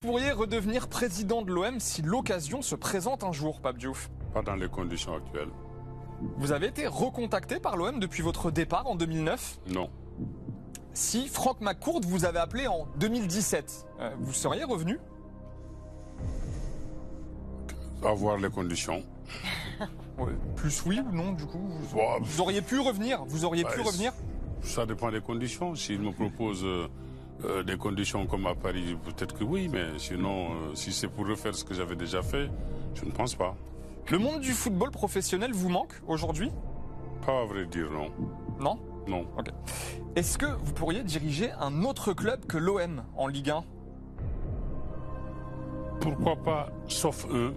Vous pourriez redevenir président de l'OM si l'occasion se présente un jour, Pape Diouf. Pas dans les conditions actuelles. Vous avez été recontacté par l'OM depuis votre départ en 2009. Non. Si Franck McCourt vous avait appelé en 2017, vous seriez revenu? À voir les conditions. Ouais. Plus oui ou non, du coup Bon, vous auriez pu revenir? Vous auriez pu revenir? Ça dépend des conditions. S'il me propose des conditions comme à Paris, peut-être que oui, mais sinon, si c'est pour refaire ce que j'avais déjà fait, je ne pense pas. Le monde du football professionnel vous manque aujourd'hui? Pas à vrai dire, non. Non? Non. Ok. Est-ce que vous pourriez diriger un autre club que l'OM en Ligue 1? Pourquoi pas, sauf un.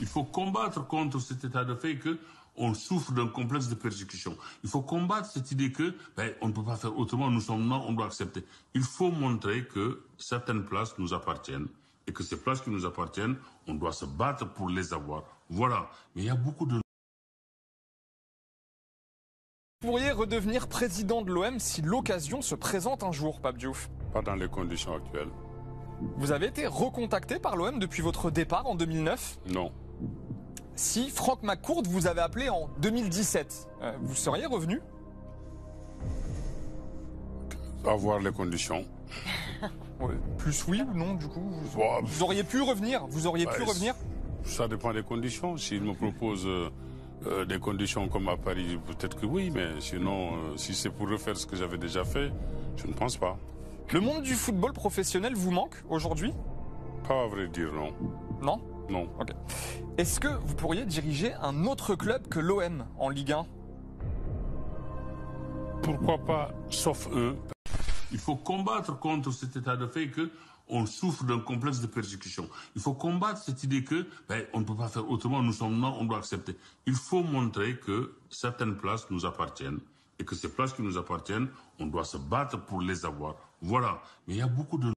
Il faut combattre contre cet état de fait que on souffre d'un complexe de persécution. Il faut combattre cette idée que on ne peut pas faire autrement, nous sommes noirs, on doit accepter. Il faut montrer que certaines places nous appartiennent et que ces places qui nous appartiennent, on doit se battre pour les avoir. Voilà. Mais il y a beaucoup de... Vous pourriez redevenir président de l'OM si l'occasion se présente un jour, Pape Diouf. Pas dans les conditions actuelles. Vous avez été recontacté par l'OM depuis votre départ en 2009. Non. Si Franck McCourt vous avait appelé en 2017, vous seriez revenu? À voir les conditions. Ouais. Plus oui ou non, du coup Bon, vous auriez pu revenir? Vous auriez pu revenir? Ça dépend des conditions. S'il me propose des conditions comme à Paris, peut-être que oui, mais sinon, si c'est pour refaire ce que j'avais déjà fait, je ne pense pas. Le monde du football professionnel vous manque aujourd'hui? Pas à vrai dire, non. Non? Non. Ok. Est-ce que vous pourriez diriger un autre club que l'OM en Ligue 1? Pourquoi pas, sauf un. Il faut combattre contre cet état de fait que on souffre d'un complexe de persécution. Il faut combattre cette idée que on ne peut pas faire autrement, nous sommes noirs, on doit accepter. Il faut montrer que certaines places nous appartiennent et que ces places qui nous appartiennent, on doit se battre pour les avoir. Voilà. Mais il y a beaucoup de...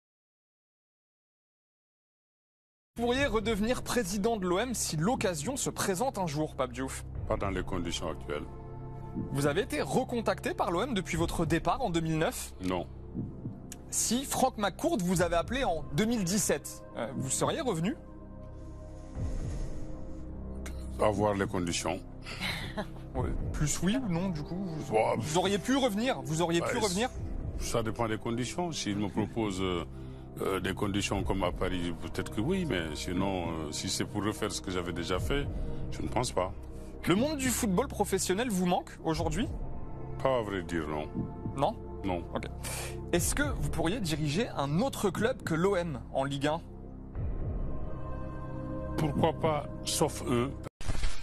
Vous pourriez redevenir président de l'OM si l'occasion se présente un jour, Pape Diouf. Pas dans les conditions actuelles. Vous avez été recontacté par l'OM depuis votre départ en 2009. Non. Si Franck McCourt vous avait appelé en 2017, vous seriez revenu? À voir les conditions. Ouais. Plus oui ou non, du coup Bon, vous auriez pu revenir? Vous auriez pu revenir? Ça dépend des conditions. S'il me propose des conditions comme à Paris, peut-être que oui, mais sinon, si c'est pour refaire ce que j'avais déjà fait, je ne pense pas. Le monde du football professionnel vous manque aujourd'hui? Pas à vrai dire, non. Non? Non. Ok. Est-ce que vous pourriez diriger un autre club que l'OM en Ligue 1? Pourquoi pas, sauf un.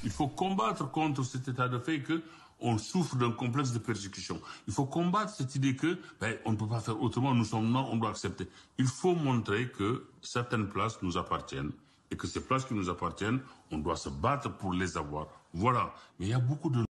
Il faut combattre contre cet état de fait que on souffre d'un complexe de persécution. Il faut combattre cette idée que on ne peut pas faire autrement, nous sommes noirs, on doit accepter. Il faut montrer que certaines places nous appartiennent et que ces places qui nous appartiennent, on doit se battre pour les avoir. Voilà. Mais il y a beaucoup de...